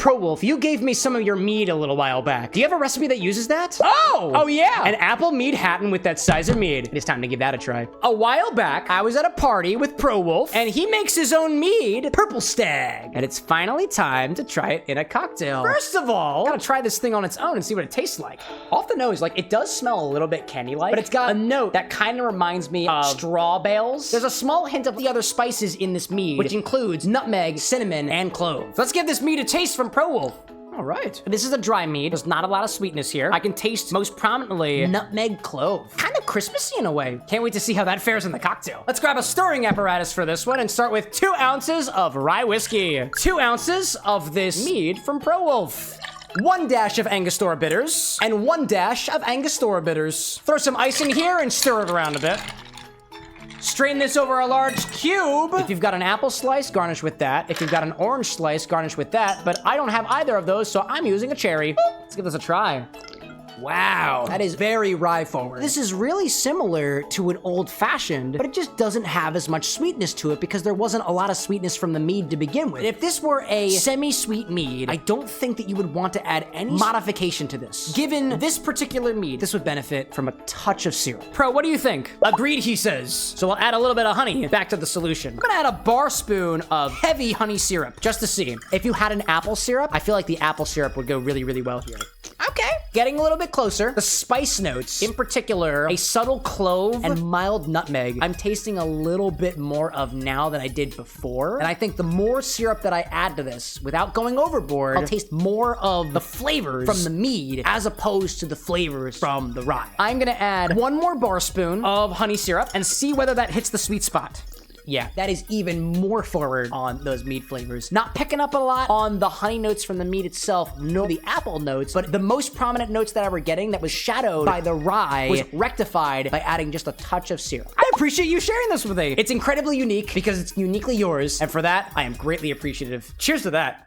Prowolf, you gave me some of your mead a little while back. Do you have a recipe that uses that? Oh yeah! An apple Mead-hatten with that Cyser mead. It is time to give that a try. A while back, I was at a party with Prowolf, and he makes his own mead, Purple Stag. And it's finally time to try it in a cocktail. First of all, gotta try this thing on its own and see what it tastes like. Off the nose, like, it does smell a little bit candy-like, but it's got a note that kind of reminds me of straw bales. There's a small hint of the other spices in this mead, which includes nutmeg, cinnamon, and clove. Let's give this mead a taste from Prowolf. All right. This is a dry mead. There's not a lot of sweetness here. I can taste most prominently nutmeg clove. Kind of Christmassy in a way. Can't wait to see how that fares in the cocktail. Let's grab a stirring apparatus for this one and start with 2 ounces of rye whiskey, 2 ounces of this mead from Prowolf, 1 dash of Angostura Bitters, and 1 dash of Angostura Bitters. Throw some ice in here and stir it around a bit. Strain this over a large cube. If you've got an apple slice, garnish with that. If you've got an orange slice, garnish with that. But I don't have either of those, so I'm using a cherry. Let's give this a try. Wow, that is very rye forward. This is really similar to an old fashioned, but it just doesn't have as much sweetness to it because there wasn't a lot of sweetness from the mead to begin with. If this were a semi-sweet mead, I don't think that you would want to add any modification to this. Given this particular mead, this would benefit from a touch of syrup. Pro, what do you think? Agreed, he says. So we'll add a little bit of honey back to the solution. I'm gonna add a bar spoon of heavy honey syrup just to see. If you had an apple syrup, I feel like the apple syrup would go really, really well here. Okay, getting a little bit closer. The spice notes, in particular, a subtle clove and mild nutmeg, I'm tasting a little bit more of now than I did before. And I think the more syrup that I add to this, without going overboard, I'll taste more of the flavors from the mead as opposed to the flavors from the rye. I'm gonna add 1 more bar spoon of honey syrup and see whether that hits the sweet spot. Yeah, that is even more forward on those mead flavors. Not picking up a lot on the honey notes from the mead itself, nor the apple notes, but the most prominent notes that I were getting that was shadowed by the rye was rectified by adding just a touch of syrup. I appreciate you sharing this with me. It's incredibly unique because it's uniquely yours, and for that, I am greatly appreciative. Cheers to that.